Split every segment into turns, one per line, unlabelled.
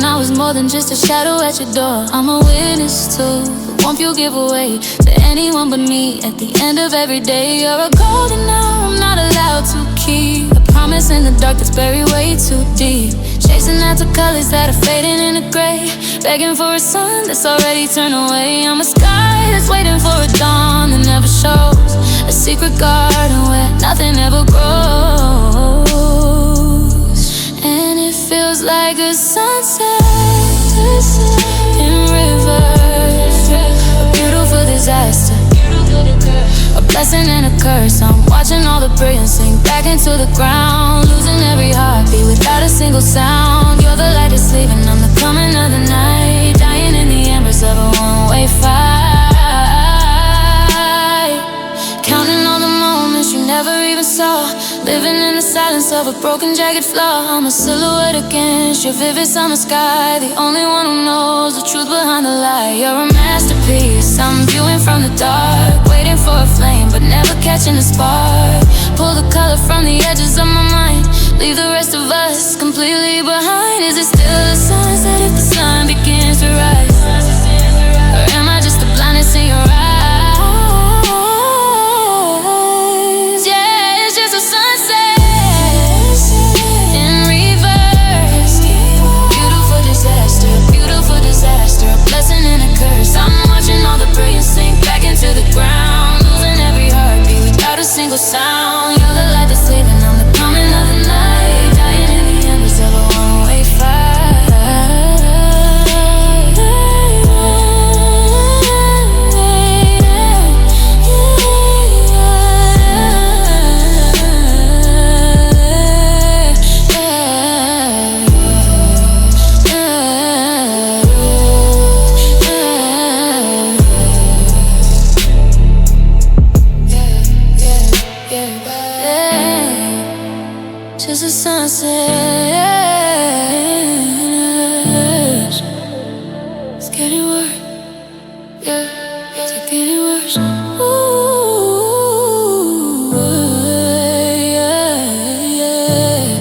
I was more than just a shadow at your door. I'm a witness to the warmth you give away to anyone but me. At the end of every day, you're a golden hour I'm not allowed to keep. A promise in the dark that's buried way too deep. Chasing after colors that are fading into gray, begging for a sun that's already turned away. I'm a sky that's waiting for a dawn that never shows, a secret garden where nothing ever grows. And it feels like a sunset in reverse, a beautiful disaster, a blessing and a curse. I'm watching all the brilliance sink back into the ground, losing every heartbeat without a single sound. You're the light that's leaving, I'm the coming of the night, dying in the embers of a one-way fight. Counting all the moments you never even saw, living in the silence of a broken jagged flaw. I'm a silhouette against your vivid summer sky, the only one who knows the truth behind the lie. You're a masterpiece, I'm viewing from the dark, waiting for a flame but never catching a spark. Pull the color from the edges of my mind, leave the rest of us completely behind. Is it still a sunset if the sun begins to rise? Or am I just the blindness in your eyes? Yeah, it's just a sunset in reverse, beautiful disaster, a blessing and a curse. I'm watching all the brilliance sink back into the ground, losing every heartbeat without a single sound. You're the light that's leaving, I'm the coming of the night, dying in the embers of a one-way fight. Just a sunset. It's getting worse. Yeah, it's getting worse. Ooh, yeah, yeah,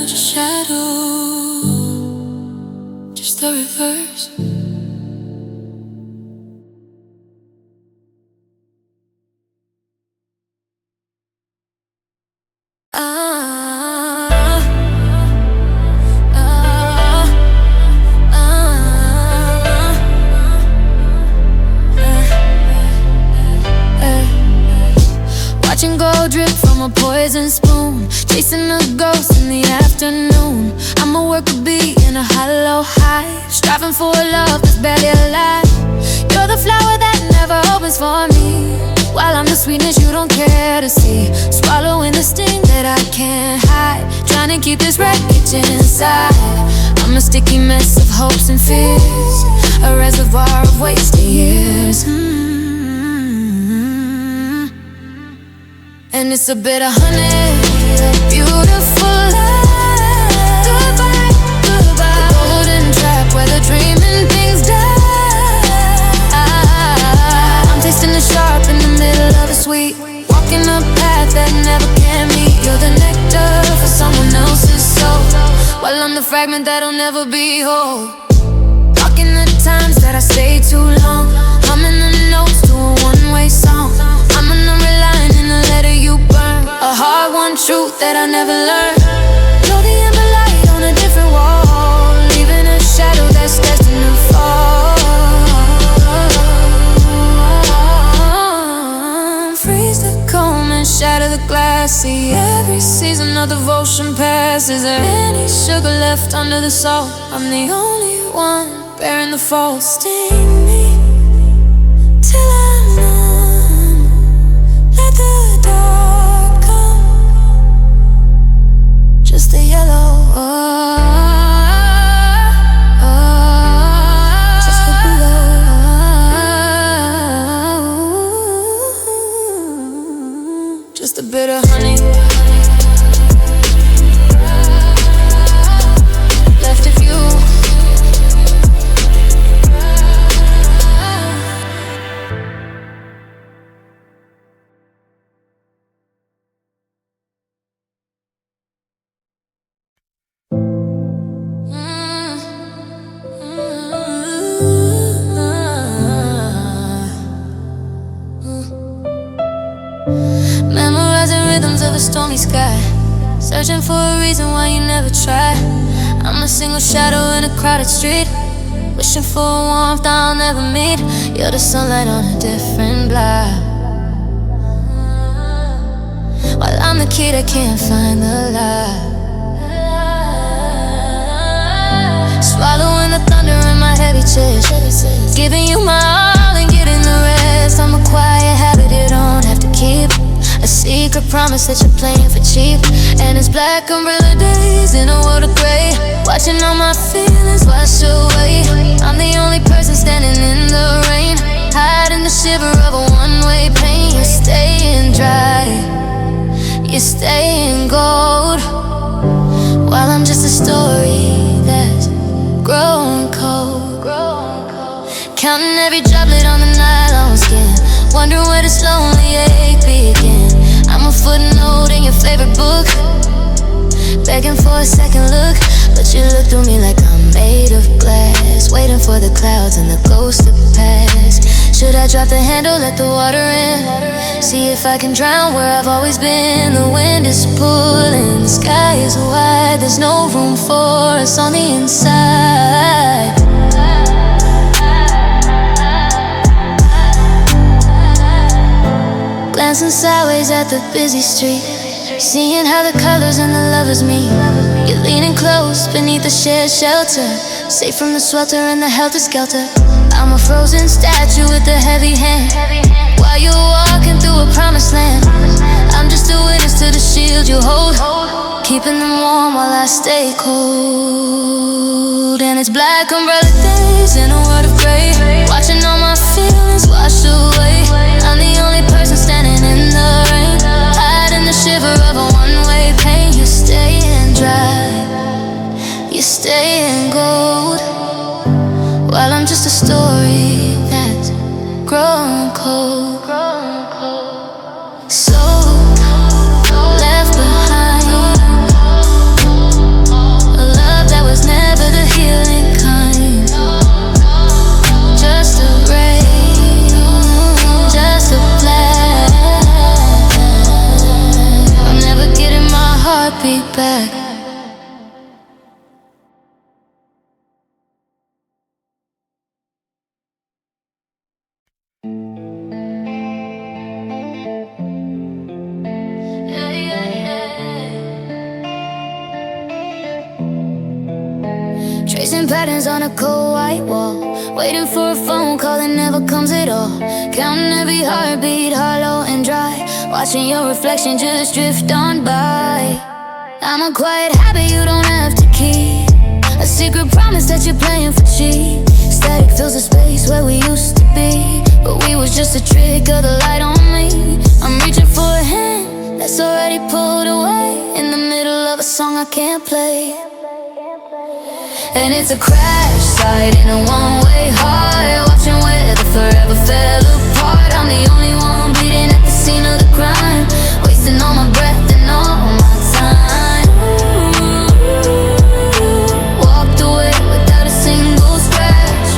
just shadow, just the reverse. Watching gold drip from a poison spoon, chasing a ghost in the afternoon. I'm a worker bee in a hollow hive, striving for a love that's barely alive. You're the flower that never opens for me, while I'm the sweetness you don't care to see. Swallowing the sting that I can't hide, trying to keep this wreckage inside. I'm a sticky mess of hopes and fears, a reservoir of wasted years. And it's a bit of honey, a beautiful life. Goodbye, goodbye, the golden trap where the dreaming things die. I'm tasting the sharp in the middle of the sweet, walking a path that never can meet. You're the nectar for someone else's soul, while I'm the fragment that'll never be whole. Talking the times that I stay too long, humming the notes to a one-way song. I'm an line in the letter you burn, a hard-won truth that I never learned. You're the ember light on a different wall, leaving a shadow that's destined to fall. Freeze the comb and shatter the glass, see every season of devotion pass. Is there any sugar left under the salt? I'm the only one bearing the fault. Sting me till I'm numb, let the dark come, just the yellow, just the below. stormy sky, searching for a reason why you never try. I'm a single shadow in a crowded street, wishing for a warmth I'll never meet. You're the sunlight on a different block, while I'm the key that can't find the lock. Swallowing the thunder in my heavy chest, giving you my all and getting the rest. I'm a quiet habit you don't have to keep, a secret promise that you're playing for cheap. And it's black umbrella days in a world of gray, watching all my feelings wash away. I'm the only person standing in the rain, hiding the shiver of a one-way pain. You're staying dry, you're staying gold, while I'm just a story that's growing cold. Counting every droplet on the nylon skin, wondering where this lonely ache begin. I'm a footnote in your favorite book, begging for a second look, but you look through me like I'm made of glass, waiting for the clouds and the ghosts to pass. Should I drop the handle, let the water in, see if I can drown where I've always been? The wind is pulling, the sky is wide, there's no room for us on the inside. Glancing sideways at the busy street, seeing how the colors and the lovers meet. You're leaning close beneath the shared shelter, safe from the swelter and the helter-skelter. I'm a frozen statue with a heavy hand, while you're walking through a promised land. I'm just a witness to the shield you hold, keeping them warm while I stay cold. And it's black umbrella days in a world of gray, watching all my feelings wash away. I'm the only person standing in the rain, hiding the shiver of a one-way pain. You're staying dry, you're staying gold, while I'm just a story that's grown cold. So left behind, a love that was never the healing kind. Just a rain, just a flash. I'm never getting my heartbeat back. Tracing patterns on a cold white wall, waiting for a phone call that never comes at all. Counting every heartbeat, hollow and dry, watching your reflection just drift on by. I'm a quiet habit you don't have to keep, a secret promise that you're playing for cheap. Static fills the space where we used to be, but we was just a trick of the light on me. I'm reaching for a hand that's already pulled away, in the middle of a song I can't play. And it's a crash site in a one-way heart, watching where the forever fell apart. I'm the only one bleeding at the scene of the crime, wasting all my breath and all my time. Walked away without a single scratch,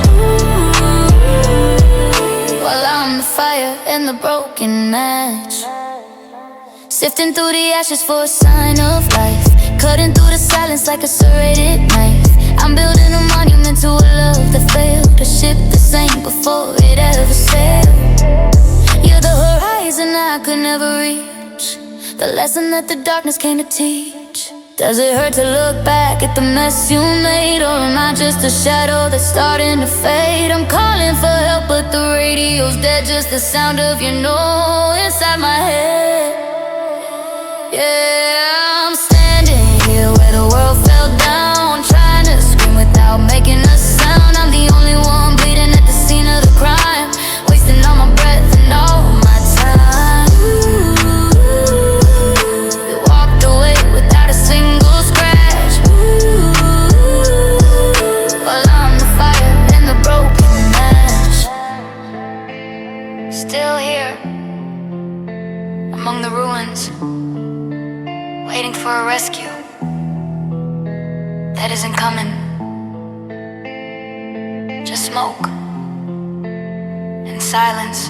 while I'm the fire and the broken match. Sifting through the ashes for a sign of life, cutting through the silence like a serrated knife. I'm building a monument to a love that failed, a ship that sank before it ever sailed. You're the horizon I could never reach, the lesson that the darkness came to teach. Does it hurt to look back at the mess you made, or am I just a shadow that's starting to fade? I'm calling for help but the radio's dead, just the sound of your no inside my head. Yeah, I'm standing here where the world fell down, trying to scream without making a sound. I'm the only one bleeding at the scene of the crime, wasting all my breath and all my time. You walked away without a single scratch, while I'm the fire and the broken match. Still here among the ruins, waiting for a rescue that isn't coming. Just smoke and silence.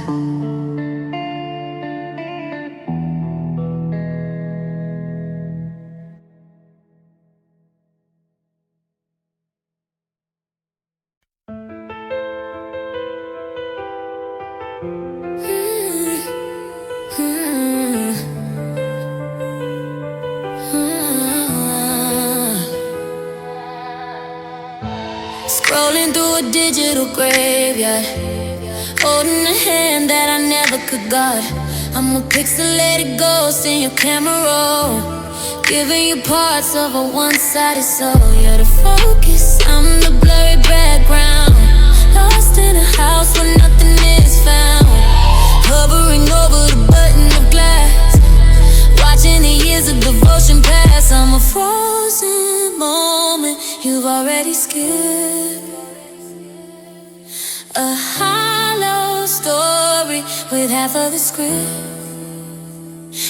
Scrolling through a digital graveyard, holding a hand that I never could guard. I'm a pixelated ghost in your camera roll, giving you parts of a one-sided soul. You're the focus, I'm the blurry background, lost in a house where nothing is found, hovering over the button of glass, watching the years of devotion pass. I'm a frozen moment you've already skipped, a hollow story with half of the script.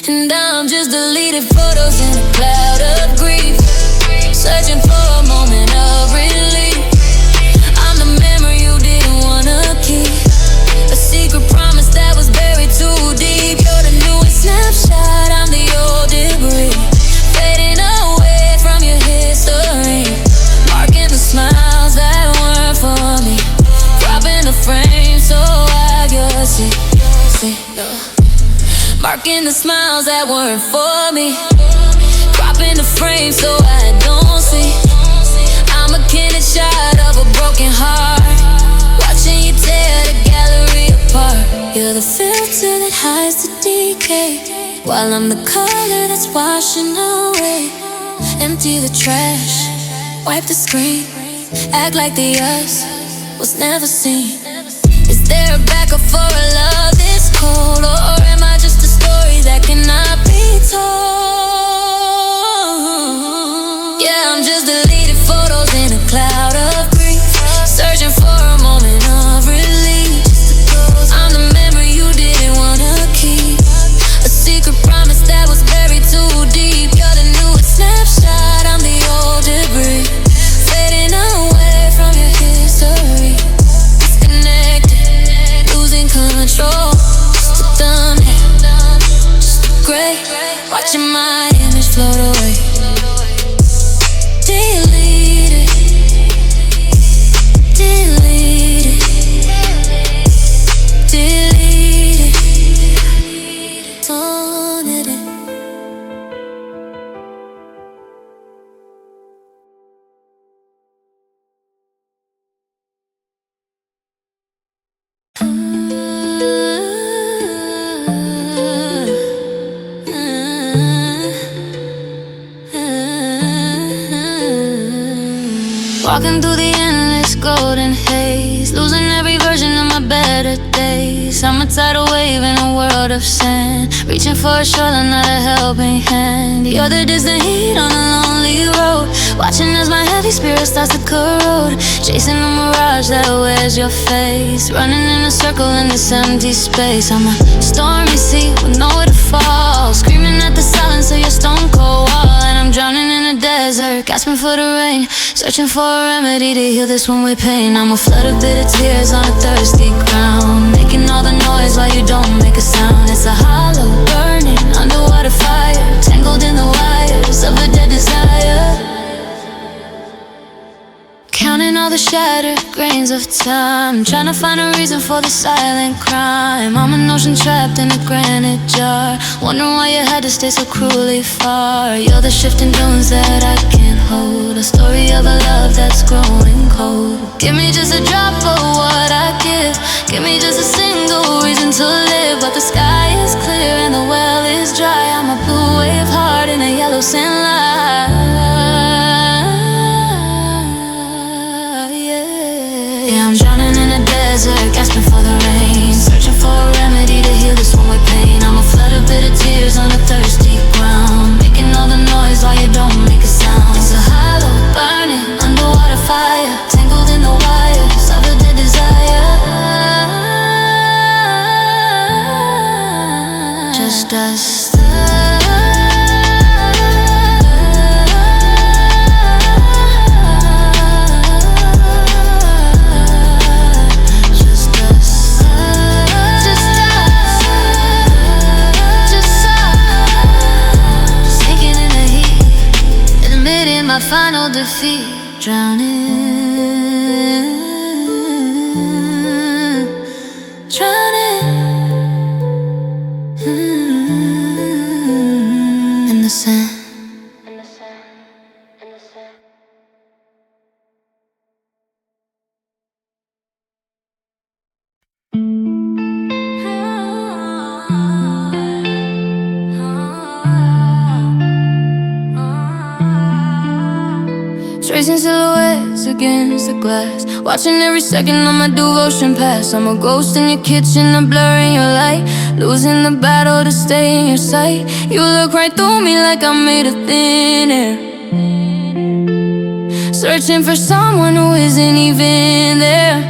And I'm just deleted photos in a cloud of grief, searching for a moment of relief. I'm the memory you didn't wanna keep, a secret promise that was buried too deep. You're the newest snapshot, I'm the old debris, fading away from your history, marking the smiles that weren't for me, dropping the frame so I could see. Marking the smiles that weren't for me, cropping the frame so I don't see. I'm a candid shot of a broken heart, watching you tear the gallery apart. You're the filter that hides the decay, while I'm the color that's washing away. Empty the trash, wipe the screen, act like the us was never seen. Is there a backup for a love this cold, or am I just a story that cannot be told? Yeah, I'm just deleted photos in a cloud of grief, searching for a moment of relief. I'm the memory you didn't wanna keep, a secret promise that was buried too deep. You're the newest snapshot, I'm the old debris, fading away from your history, disconnected, losing control. Just a thumbnail, just a gray, watching my image float away. Delete it, delete it, delete it, don't it. Walking through the endless golden haze, losing every version of my better days. I'm a tidal wave in a world of sand, reaching for a shoreline, not a helping hand. You're the distant heat on a lonely road, watching as my heavy spirit starts to corrode, chasing the mirage that wears your face, running in a circle in this empty space. I'm a stormy sea with nowhere to fall, screaming at the silence of your stone cold wall. And I'm drowning in a desert, gasping for the rain, searching for a remedy to heal this one-way pain. I'm a flood of bitter tears on a thirsty ground, making all the noise while you don't make a sound. It's a hollow, burning, underwater fire, tangled in the wires of a dead desire, counting all the shattered grains of time, trying to find a reason for the silent crime. I'm an ocean trapped in a granite jar, wondering why you had to stay so cruelly far. You're the shifting dunes that I can't hold, a story of a love that's growing cold. Give me just a drop of what I give me just a single reason to live. But the sky is clear and the well is dry, I'm a blue wave heart in a yellow sand line. Yeah, I'm drowning in a desert, gasping for the rain, searching for a remedy to heal this one-way pain. I'm a flood of bitter tears on a thirsty ground, making all the noise while you don't make a sound. It's a hollow, burning, underwater fire, tangled in the wires of a dead desire. Just us. My final defeat, drowning, drowning. against the glass, watching every second of my devotion pass. I'm a ghost in your kitchen, a blur in your light, losing the battle to stay in your sight. You look right through me like I'm made of thin air, searching for someone who isn't even there.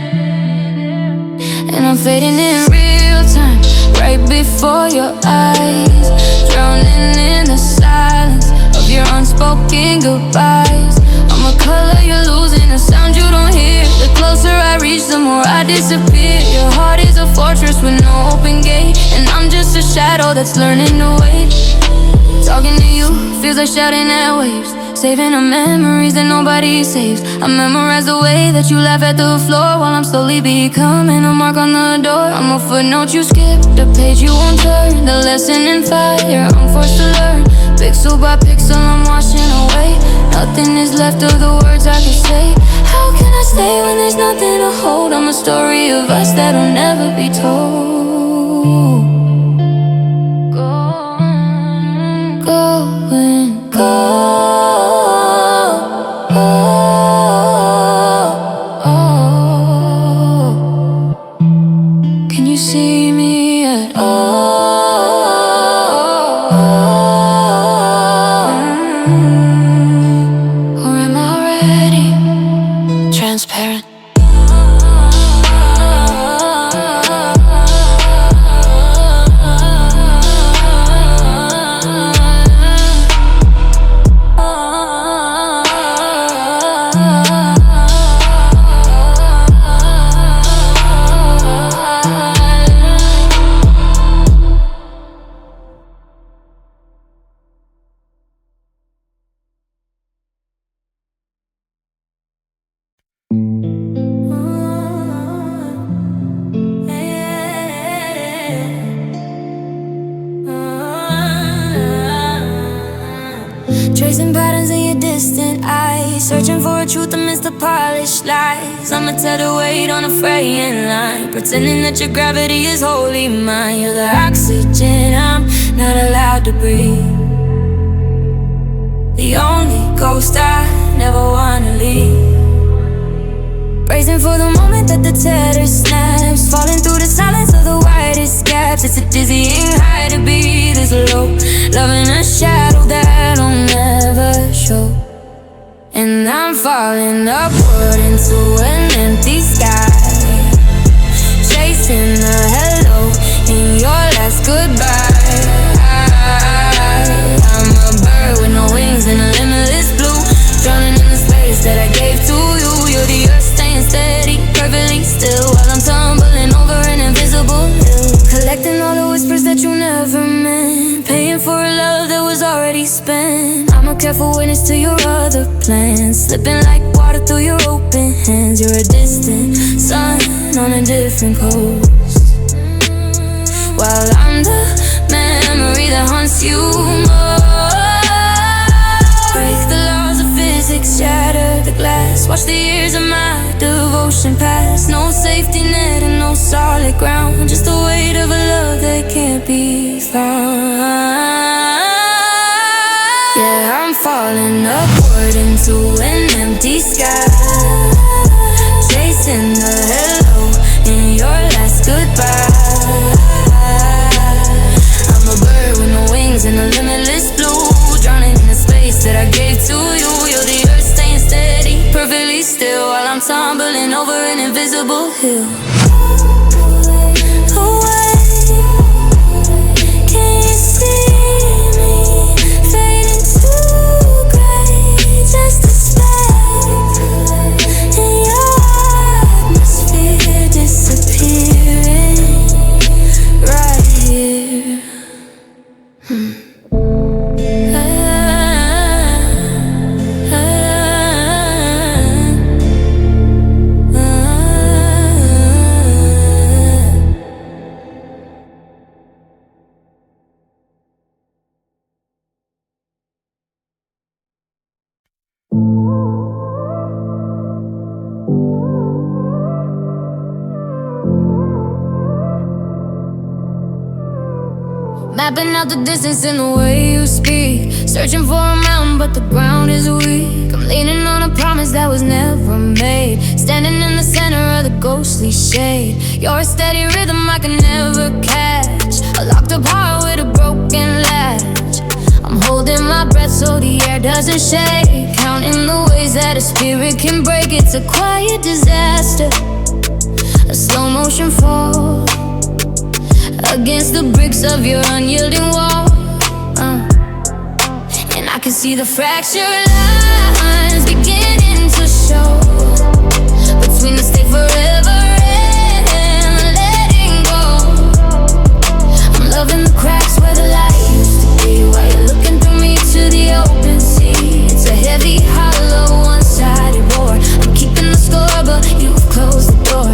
And I'm fading in real time, right before your eyes, drowning in the silence of your unspoken goodbyes. I'm a color you're losing, a sound you don't hear. The closer I reach, the more I disappear. Your heart is a fortress with no open gate, and I'm just a shadow that's learning to wait. Talking to you feels like shouting at waves, saving the memories that nobody saves. I memorize the way that you laugh at the floor while I'm slowly becoming a mark on the door. I'm a footnote you skip, the page you won't turn, the lesson in fire I'm forced to learn. Pixel by pixel I'm washing away, nothing is left of the words I can say. How can I stay when there's nothing to hold? I'm a story of us that'll never be told. Going, can you see me at all? Or am I already transparent? Tracing patterns in your distant eyes, searching for a truth amidst the polished lies. I'm a tether weight on a fraying line, pretending that your gravity is wholly mine. You're the oxygen I'm not allowed to breathe, the only ghost I never wanna leave. Bracing for the moment that the tether snaps, falling through the silence of the widest gaps. It's a dizzying high to be this low, loving a shadow that'll never show. And I'm falling upward into an empty sky, chasing the hello in your last goodbye. I'm a bird with no wings and a limitless blue, drowning in the space that I gave to you. You're the earth staying steady, perfectly still, while I'm tumbling over an invisible hill. Collecting all the whispers that you never meant, paying for a love that was already spent. I'm a careful witness to your other plans, slipping like water through your open hands. You're a distant sun on a different coast, while I'm the memory that haunts you more. Break the laws of physics, shatter the glass, watch the years of my devotion pass. No safety net and no solid ground, just the weight of a love that can't be found. Yeah, I'm falling upward into an empty sky, chasing the hello in your last goodbye. I'm a bird with no wings and a limitless blue, drowning in the space that I gave to you. You're the earth staying steady, perfectly still, while I'm tumbling over an invisible hill. Away, can you see me fading to gray? Just a speck in your atmosphere, disappearing right here. Mapping out the distance in the way you speak, searching for a mountain but the ground is weak. I'm leaning on a promise that was never made, standing in the center of the ghostly shade. You're a steady rhythm I can never catch, a locked up heart with a broken latch. I'm holding my breath so the air doesn't shake, counting the ways that a spirit can break. It's a quiet disaster, a slow motion fall against the bricks of your unyielding wall. And I can see the fractured lines beginning to show between the stay forever and the letting go. I'm loving the cracks where the light used to be, while you're looking through me to the open sea. It's a heavy, hollow, one-sided war. I'm keeping the score, but you've closed the door.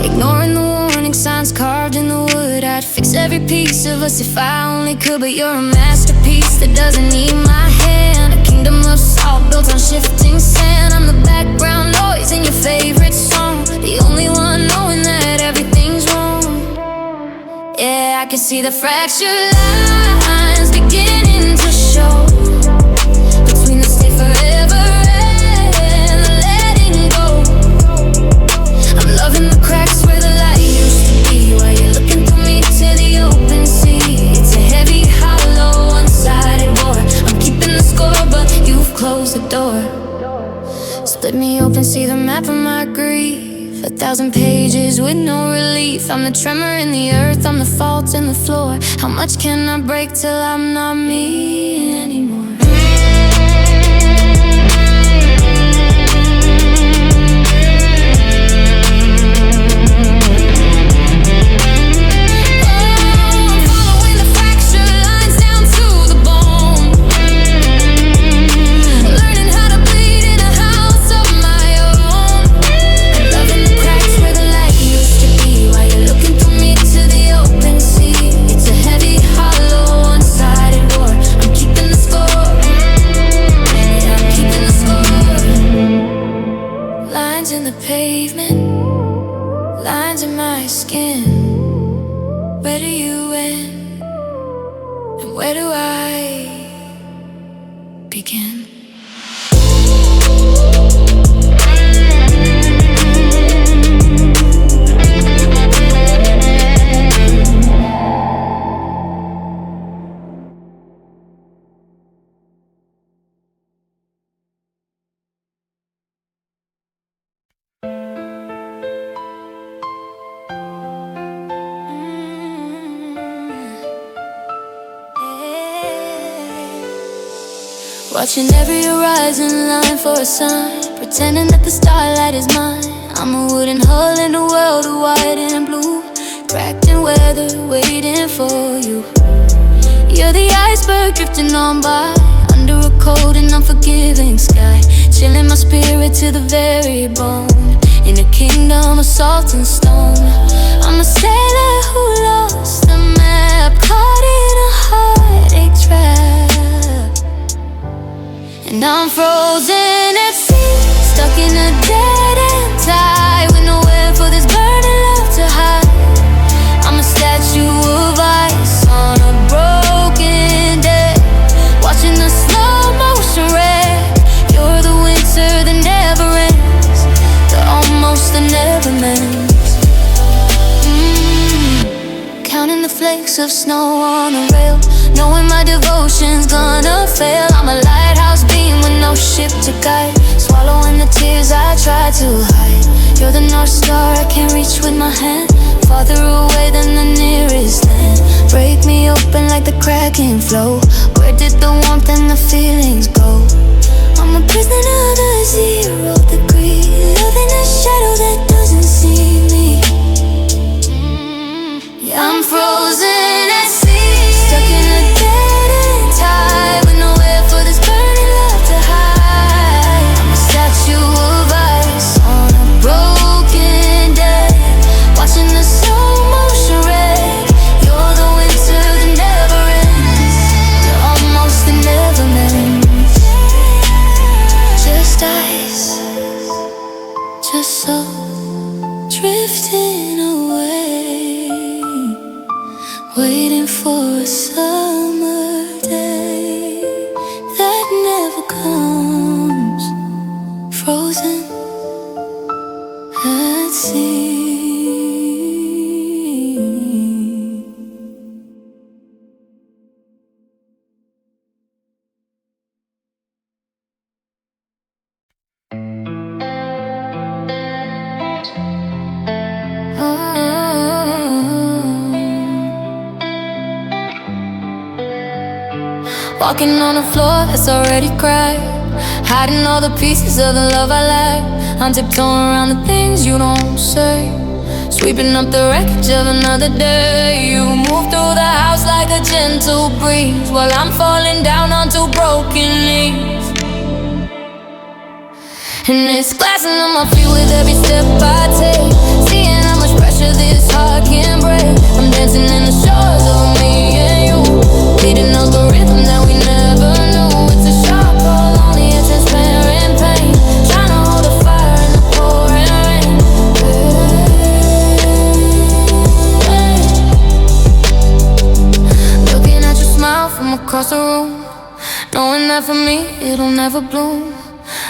Ignoring the warning signs carved in the wood, I'd fix every piece of us if I only could. But you're a masterpiece that doesn't need my hand, a kingdom of salt built on shifting sand. I'm the background noise in your favorite song, the only one knowing that everything's wrong. Yeah, I can see the fractured lines beginning to show between the stay forever and the letting go. I'm loving the cracks where the light used to be, while you're looking through me to the open sea. It's a heavy, hollow, one-sided war. I'm keeping the score, but you've closed the door. Split me open, see the map of my grief, 1,000 pages with no relief. I'm the tremor in the earth, I'm the fault in the floor. How much can I break till I'm not me anymore? Watching every horizon line for a sign, pretending that the starlight is mine. I'm a wooden hull in a world of white and blue, cracked in weather, waiting for you. You're the iceberg drifting on by, under a cold and unforgiving sky, chilling my spirit to the very bone, in a kingdom of salt and stone. I'm a sailor who lost the map, caught in a heartache trap. And I'm frozen at sea, stuck in a dead-end tide, with nowhere for this burning love to hide. I'm a statue of ice on a broken deck, watching the slow motion wreck. You're the winter that never ends, the almost that never mends. Counting the flakes of snow on a rail, knowing my devotion's gonna fail. I'm a lighthouse beam with no ship to guide, swallowing the tears I try to hide. You're the North Star I can't reach with my hand, farther away than the nearest land. Break me open like the cracking flow, where did the warmth and the feelings go? I'm a prisoner of the 0 degree, loving a shadow that doesn't see me. Yeah, I'm frozen at sea, stuck in a dead-end tide, with nowhere for this burning love to hide. I'm a statue of ice on a broken deck, watching the slow motion wreck. You're the winter that never ends, you're almost that never mends. Just ice, just soul, drifting away, waiting for a summer day that never comes, frozen at sea. Walking on a floor that's already cracked, hiding all the pieces of the love I lack. I'm tiptoeing around the things you don't say, sweeping up the wreckage of another day. You move through the house like a gentle breeze, while I'm falling down onto broken knees. And it's glassing on my feet with every step I take, seeing how much pressure this heart can break. I'm dancing in the shores of me and you, leading us the rhythm that we never knew. It's a sharp call, only a transparent pain, trying to hold a fire in the pouring rain. Looking at your smile from across the room, knowing that for me it'll never bloom.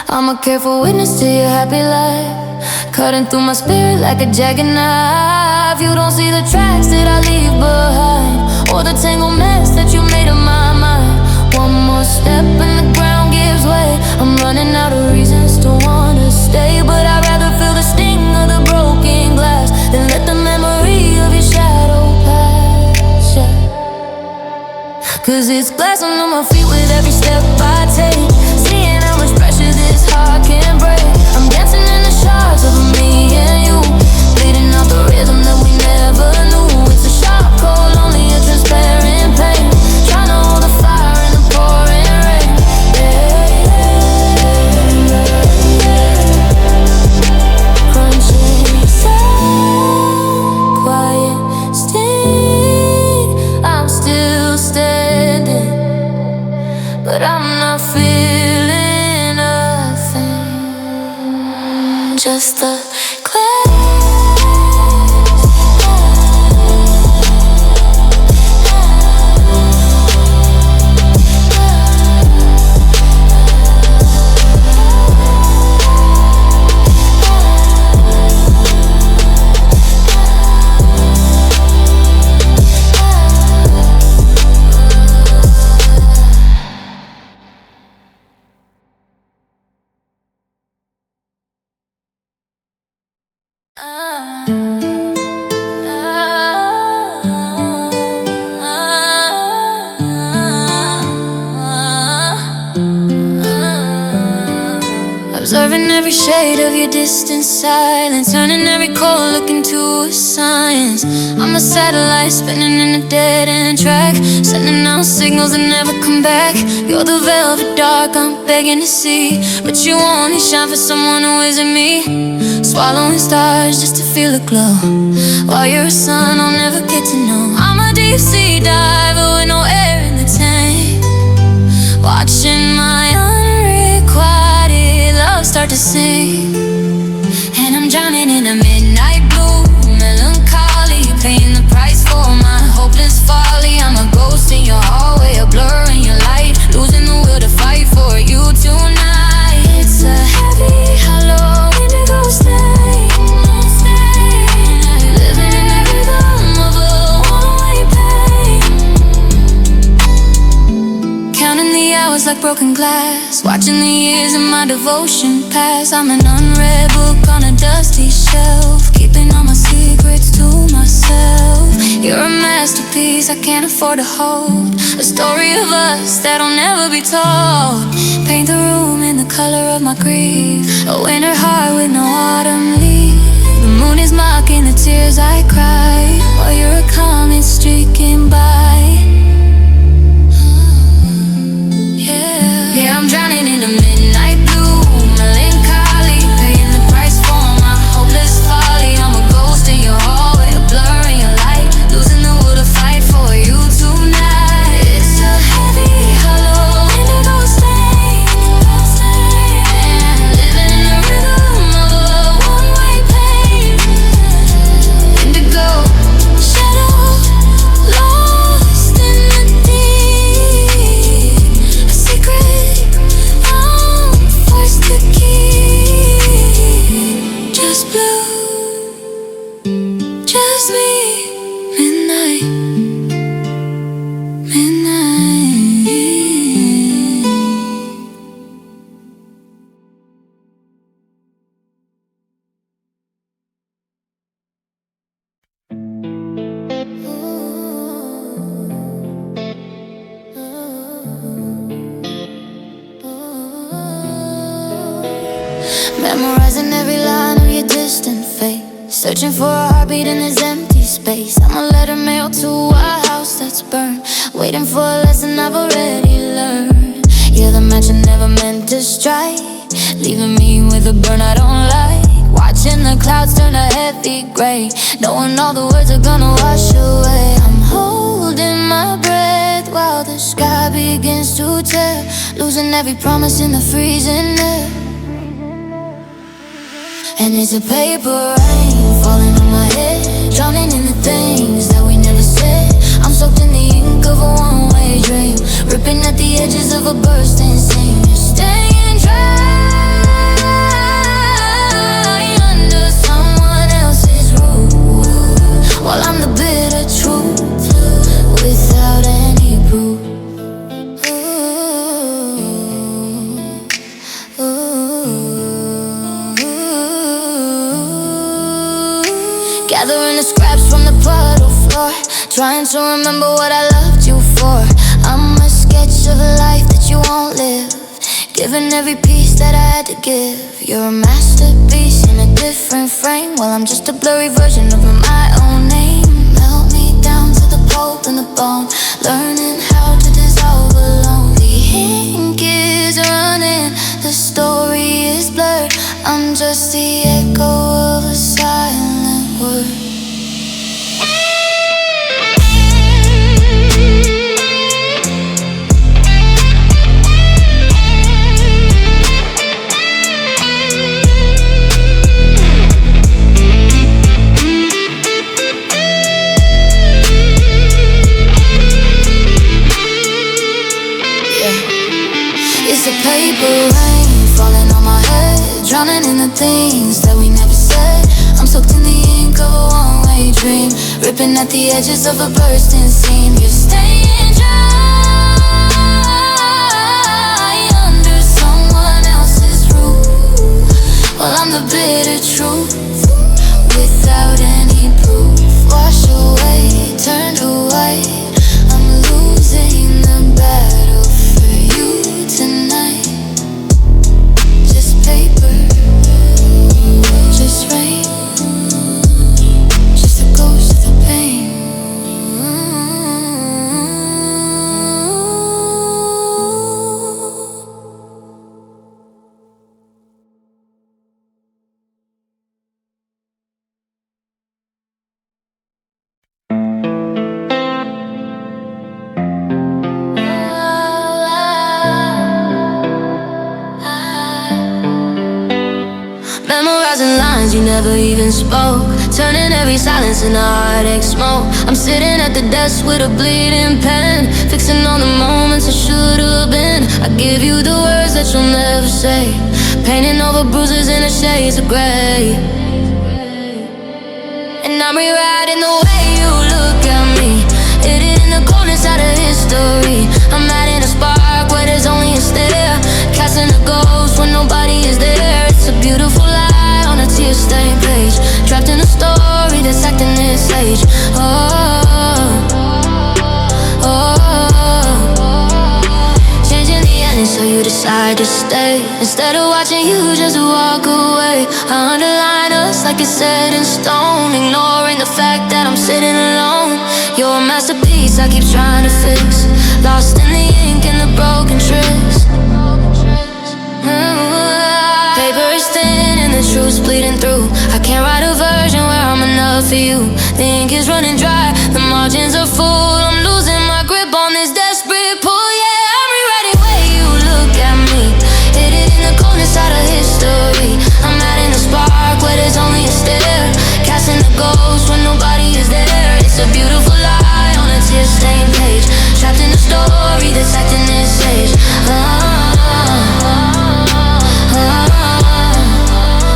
I'm a careful witness to your happy life, cutting through my spirit like a jagged knife. You don't see the tracks that I leave behind, or the tangled mess that you made of my mind. One more step and the ground gives way. I'm running out of reasons to wanna stay, but I'd rather feel the sting of the broken glass than let the memory of your shadow pass, yeah. Cause it's glass under my feet with every step I take, seeing how much pressure this heart can break. I'm dancing in the shards of me and you, bleeding out the rhythm that we never knew. It's a sharp, cold, only a transparent pain, trying to hold the fire in the pouring rain. Crunching sound, quiet sting. I'm still standing, but I'm not feeling nothing. Just the observing every shade of your distant silence, turning every chord looking to a science. I'm a satellite spinning in a dead-end track, sending out signals that never come back. You're the velvet dark I'm begging to see, but you only shine for someone who isn't me. Swallowing stars just to feel a glow, while you're a sun I'll never get to know. I'm a deep sea diver with no air in the tank, watching my unrequited love start to sink. And I'm drowning in a midnight blue melancholy, paying the price for my hopeless folly. I'm a ghost in your hallway, a blur in your light, losing the will to fight for you tonight. It's a heavy, hollow, indigo stain, living in the rhythm of a one-way pain. Counting the hours like broken glass, watching the years of my devotion pass. I'm an unread book on a dusty shelf, keeping all my secrets to myself. You're a masterpiece I can't afford to hold, a story of us that'll never be told. Paint the room in the color of my grief, a winter heart with no autumn leaf. The moon is mocking the tears I cry, while you're a comet streaking by. Yeah, I'm drowning in a midnight blue melancholy, paying the price for my hopeless folly. I'm a ghost in your hallway, a blur in your light, losing the will to fight for you tonight. It's a heavy, hollow, indigo stain, living in the rhythm of a one-way pain. Indigo Searching for a heartbeat in this empty space. I'm a letter mail to a house that's burned, waiting for a lesson I've already learned. You're the match I never meant to strike, leaving me with a burn I don't like. Watching the clouds turn a heavy gray, knowing all the words are gonna wash away. I'm holding my breath while the sky begins to tear, losing every promise in the freezing air. And it's a paper rain falling on my head, drowning in the things that we never said. I'm soaked in the ink of a one-way dream, ripping at the edges of a bursting seam. You're staying dry under someone else's roof, while I'm the bitter truth without any proof. Gathering the scraps from the puddle floor, trying to remember what I loved you for. I'm a sketch of a life that you won't live, giving every piece that I had to give. You're a masterpiece in a different frame, while I'm just a blurry version of my own name. Melt me down to the pulp and the bone, learning how to dissolve alone. The ink is running, the story is blurred, I'm just the echo of a silent word. Paper rain falling on my head, drowning in the things that we never said. I'm soaked in the ink of a one-way dream, ripping at the edges of a bursting seam. You're staying dry under someone else's roof, while I'm the bitter truth without any proof. Wash away, turn to white, I'm losing the battle for you tonight. Paper, just rain, just a ghost of the pain. Memorizing lines you never even spoke, turning every silence into heartache smoke. I'm sitting at the desk with a bleeding pen, fixing all the moments I should have been. I give you the words that you'll never say, painting over bruises in the shades of gray. And I'm rewriting the way you look at me, hidden in the coldness out of history. I'm adding a spark where there's only a stare, casting a ghost when nobody is there. It's a beautiful lie on a tear-stained page, trapped in a story that's acting this age. Changing the ending so you decide to stay, instead of watching you just walk away. I underline us like it's set in stone, ignoring the fact that I'm sitting alone. You're a masterpiece I keep trying to fix, lost in the ink and the broken tricks. Paper is thin and the truth's bleeding through. I can't write a version where I'm enough for you. The ink is running dry, the margins are full. I'm losing my grip on this desperate pull. Yeah, I'm rewriting the way you look at me, hidden in the coldness out of history. I'm adding a spark where there's only a stare, casting a ghost when nobody is there. It's a beautiful lie on a tear-stained page, trapped in a story that's acting this age.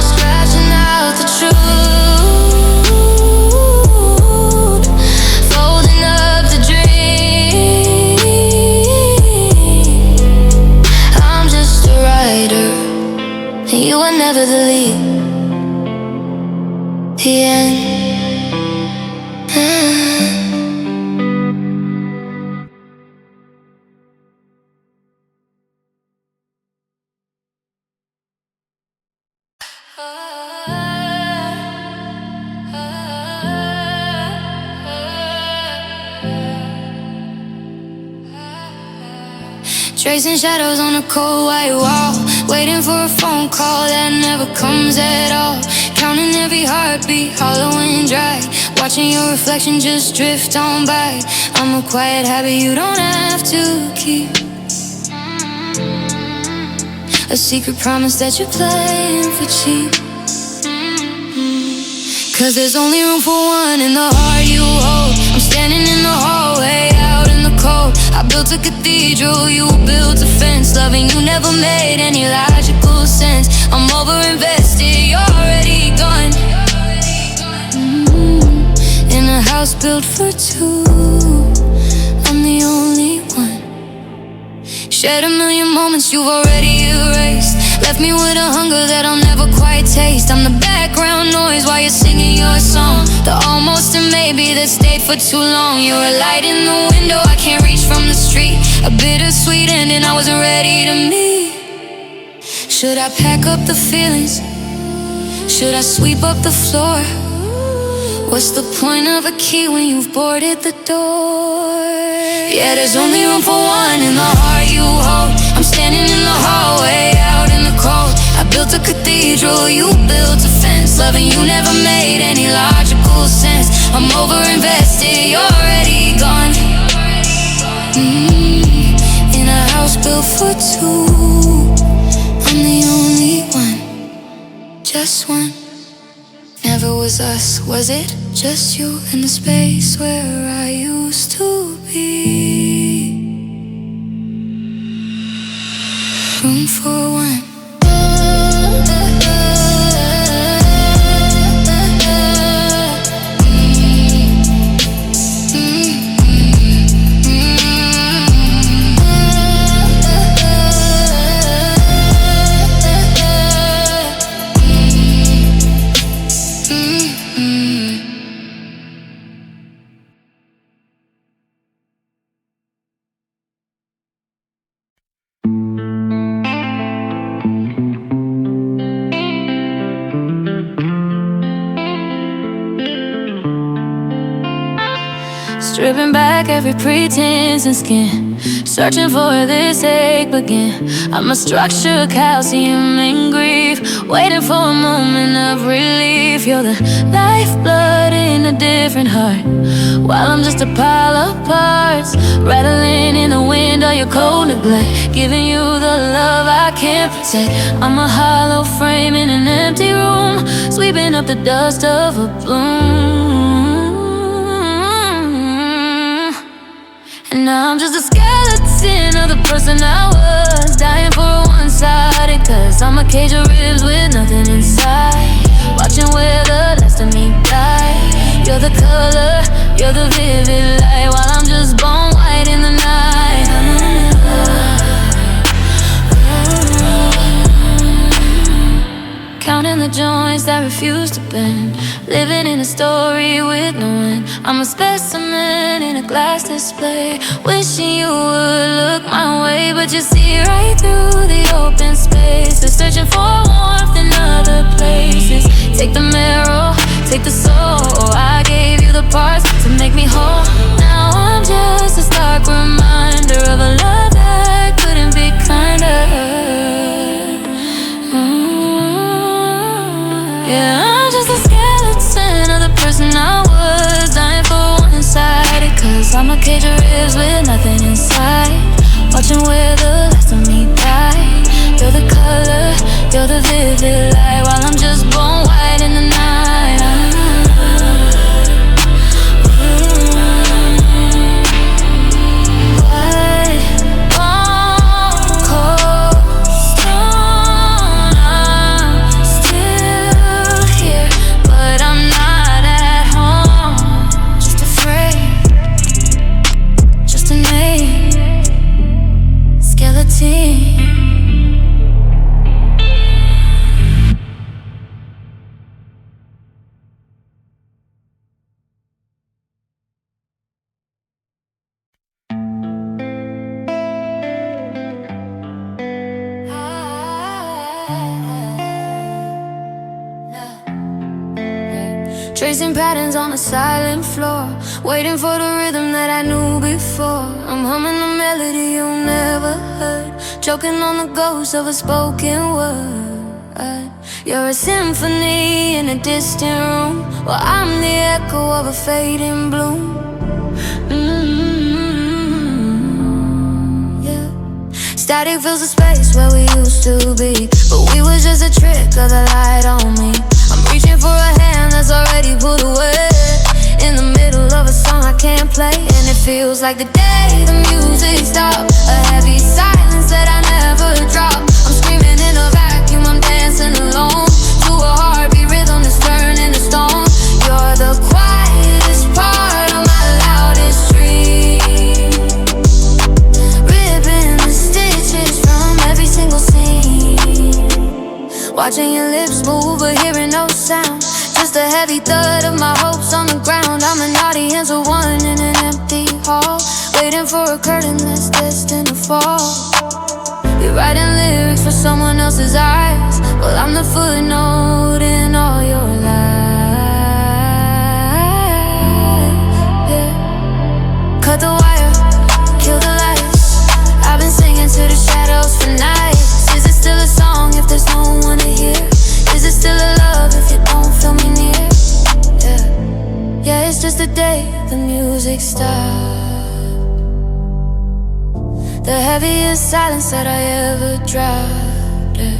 Scratching out the truth, folding up the Tracing shadows on a cold white wall, waiting for a phone call that never comes at all. Counting every heartbeat, hollow and dry, watching your reflection just drift on by. I'm a quiet habit you don't have to keep, a secret promise that you're playing for cheap. Cause there's only room for one in the heart you hold. I'm standing in the hallway, out in the cold. I built a cathedral, you built a fence. Loving you never made any logical sense. I'm over-invested, you're already gone. In a house built for two, I'm the only one. Shared a million moments you've already erased, left me with a hunger that I'll never quite taste. I'm the background noise while you're singing your song, the almost and maybe that stayed for too long. You're a light in the window I can't reach from the street, a bittersweet ending I wasn't ready to meet. Should I pack up the feelings? Should I sweep up the floor? What's the point of a key when you've boarded the door? Yeah, there's only room for one in the heart you hold. I'm standing in the hallway, out in the cold. I built a cathedral, you built a fence. Loving you never made any logical sense. I'm over-invested, you're already gone. In a house built for two, I'm the only one, just one. Never was us, was it? Just you in the space where I used to be. Room for one.
Stripping back every pretense and skin, searching for this ache begin. I'm a structure, calcium and grief, waiting for a moment of relief. You're the lifeblood in a different heart, while I'm just a pile of parts, rattling in the wind of your cold neglect, giving you the love I can't protect. I'm a hollow frame in an empty room, sweeping up the dust of a bloom. And now I'm just a skeleton of the person I was, dying for a one-sided, cause I'm a cage of ribs with nothing inside, watching where the last of me died. You're the color, you're the vivid light, while I'm just bone white in the night. Counting the joints that refuse to bend, living in a story with no end. I'm a specimen in a glass display, wishing you would look my way, but you see right through the open spaces, searching for warmth in other places. Take the marrow, take the soul, I gave you the parts to make me whole. Now I'm just a stark reminder of a love that couldn't be kinder. Yeah, I'm just a skeleton of the person I was, dying for one-sided, cause I'm a cage of ribs with nothing inside, watching where the last of me died. You're the color, you're the vivid light, while I'm just bone white in the night. Why tracing patterns on a silent floor, waiting for the rhythm that I knew before. I'm humming a melody you never heard, choking on the ghost of a spoken word. You're a symphony in a distant room, while I'm the echo of a fading bloom. Yeah. Static fills the space where we used to be, but we was just a trick of the light on me. I'm reaching for a hand that's already pulled away, in the middle of a song I can't play. And it feels like the day the music stopped, a heavy silence that I never dropped. I'm screaming in a vacuum, I'm dancing alone to a heartbeat rhythm that's turning to stone. You're the quietest part of my loudest dream, ripping the stitches from every single scene. Watching your lips move but hearing no sound, just a heavy thud of my hopes on the ground. I'm an audience of one in an empty hall, waiting for a curtain that's destined to fall. You're writing lyrics for someone else's eyes, well I'm the footnote in all your lies. Yeah. Cut the wire, kill the lights, I've been singing to the shadows for nights. Is it still a song if there's no one to hear? Is it still a love if you don't feel me near? Yeah, yeah, it's just a day the music stopped, the heaviest silence that I ever dropped. Yeah.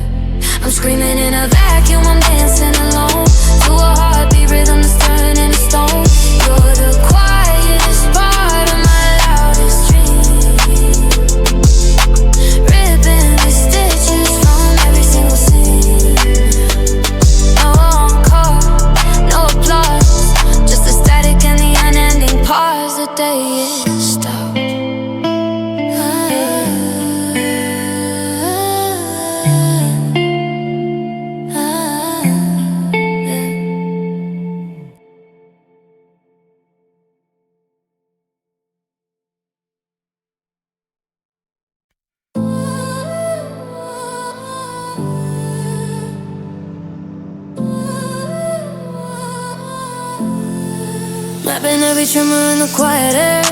I'm screaming in a vacuum, I'm dancing alone to a heartbeat rhythm that's turning to stone. You're the quietest part of my loudest dream, ripping the stitches from every single scene. No encore, no applause, just the static and the unending pause. The day is stopped. Mapping every tremor in the quiet air,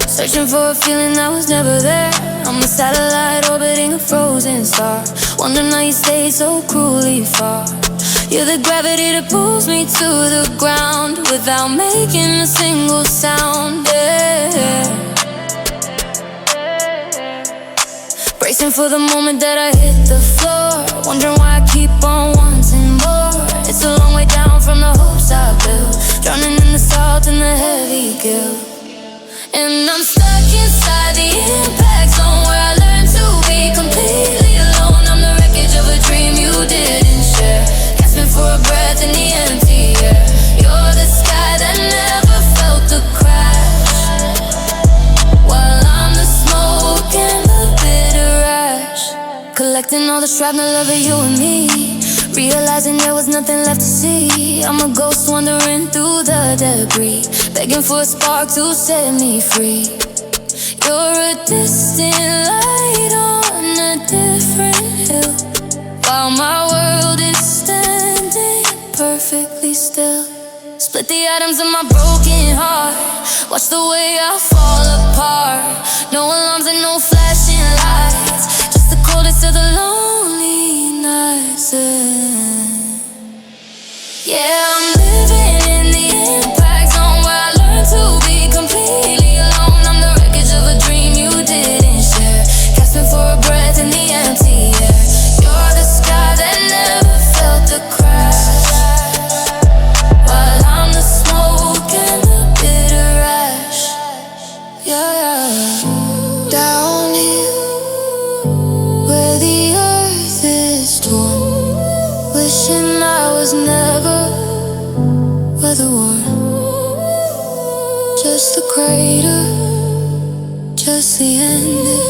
searching for a feeling that was never there. I'm a satellite orbiting a frozen star, wondering how you stayed so cruelly far. You're the gravity that pulls me to the ground without making a single sound. Yeah. Bracing for the moment that I hit the floor, wondering why I keep on wanting more. It's a long way down from the hopes I built, drowning in the salt and the heavy guilt. And I'm stuck inside the impact zone, where I learned to be completely alone. I'm the wreckage of a dream you didn't share, gasping for a breath in the empty air. You're the sky that never felt the crash, while I'm the smoke and the bitter ash, collecting all the shrapnel of it, you and me, realizing there was nothing left to see. I'm a ghost wandering through the debris, begging for a spark to set me free. You're a distant light on a different hill, while my world is standing perfectly still. Split the atoms of my broken heart, watch the way I fall apart. No alarms and no flashing lights, just the coldest of the lonely nights. Yeah, I'm living in the impact zone, where I learned to be completely alone. I'm the wreckage of a dream you didn't share, gasping for a breath in the empty air. You're the sky that never felt the crash, while I'm the smoke and the bitter ash. Yeah, down here where the earth is torn, wishing I was never weather-worn. Just the crater, just the ending.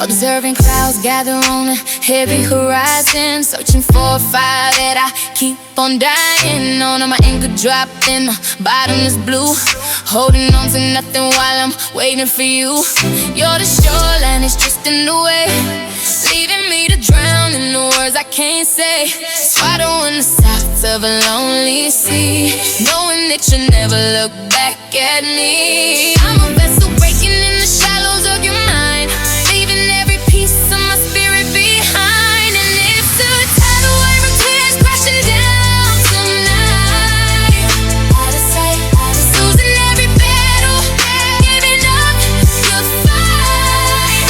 Observing clouds gather on a heavy horizon, searching for a fire that I keep on dying on. My anchor dropped in the bottomless blue, holding on to nothing while I'm waiting for you. You're the shoreline, it's drifting away, leaving me to drown in the words I can't say. Swallowing the sights of a lonely sea, knowing that you'll never look back at me. I'm a vessel breaking in the shallows of your mind, leaving every piece of my spirit behind. And if the tidal wave of tears crashing down tonight, out of sight, losing every battle, giving up your fight.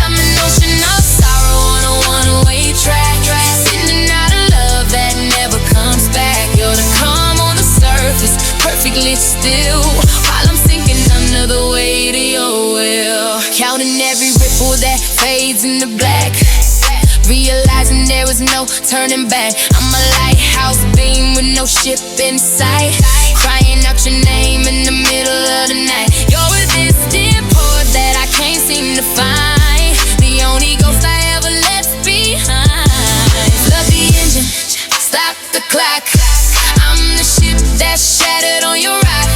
I'm an ocean of sorrow on a one-way track, sending out a love that never comes back. You're the calm on the surface, perfectly still, while I'm sinking under the weight of your will. Counting every ripple that fades into black, realizing there was no turning back. I'm a lighthouse beam with no ship in sight, crying out your name in the middle of the night. You're a distant port that I can't seem to find, the only ghost I ever left behind. Plug the engine, stop the clock, I'm the ship that's shattered on your rock.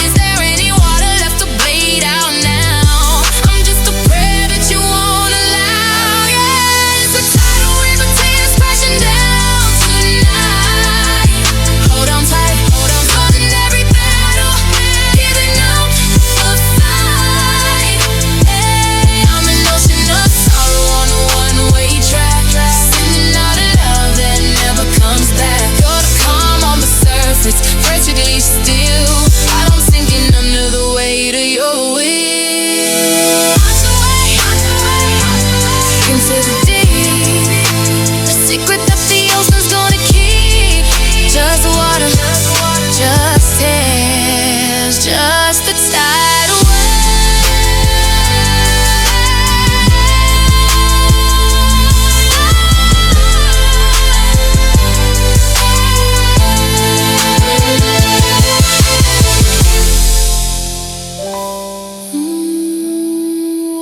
Is there any water left to bleed out now? I'm just a prayer that you won't allow. Yeah, it's a tidal wave of tears crashing down tonight. Hold on tight, losing every battle, giving up a fight. Hey, I'm an ocean of sorrow on a one-way track, sending out a love that never comes back. You're the calm on the surface, perfectly still, while I'm sinking under the weight of your will. Wash away into the deep, the secret that the ocean's gonna keep. Just water, just tears, just the tidal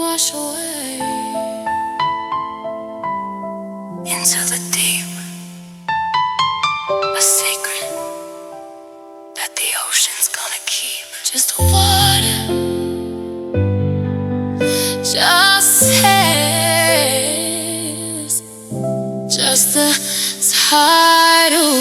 wash away into the deep, a secret that the ocean's gonna keep. Just water, just tears, just the tidal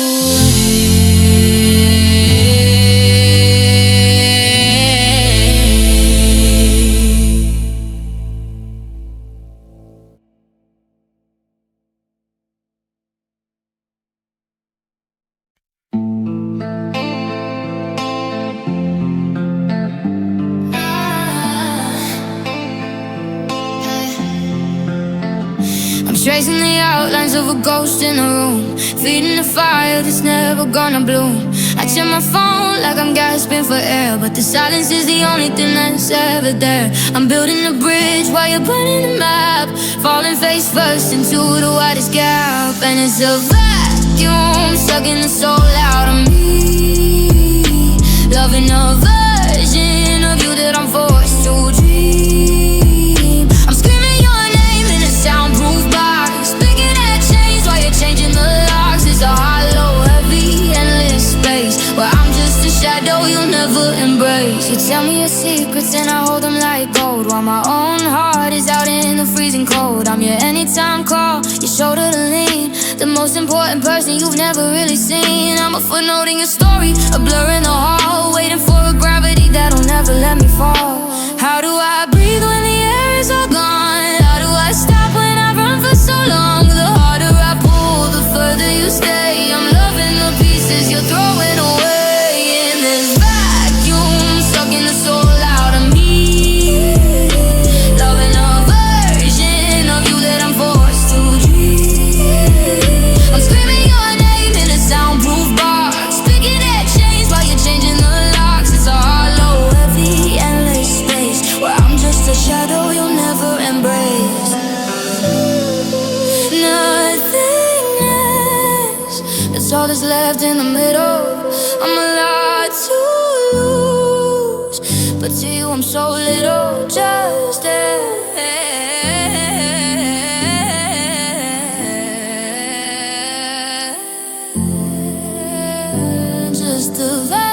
tracing the outlines of a ghost in a room, feeding the fire that's never gonna bloom. I check my phone like I'm gasping for air, but the silence is the only thing that's ever there. I'm building a bridge while you're burning the map, falling face first into the widest gap. And it's a vacuum sucking the soul out of me, loving a version of you that I'm forced to dream. I'm screaming your name in a soundproof box, speaking at chains while you're changing the locks. It's a hollow, heavy, endless space where I'm just a shadow you'll never embrace. You tell me your secrets and I hold them like gold, while my own heart is out in the freezing cold. I'm your anytime call, your shoulder to lean, the most important person you've never really seen. I'm a footnote in your story, a blur in the hall, waiting for a gravity that'll never let me fall. How do I breathe when the air is all gone? How do I stop when I run for so long? The harder I pull, the further you stay. I'm loving the pieces you're throwing away in this vacuum, sucking the soul out of me, loving a version of you that I'm forced to dream. I'm screaming your name in a soundproof box, speaking at chains while you're changing the locks. It's a hollow, heavy, endless space where I'm just a shadow you'll never embrace. Nothingness, that's all that's left in the middle. I'm a lot to lose, but to you I'm so little. Just the vibe.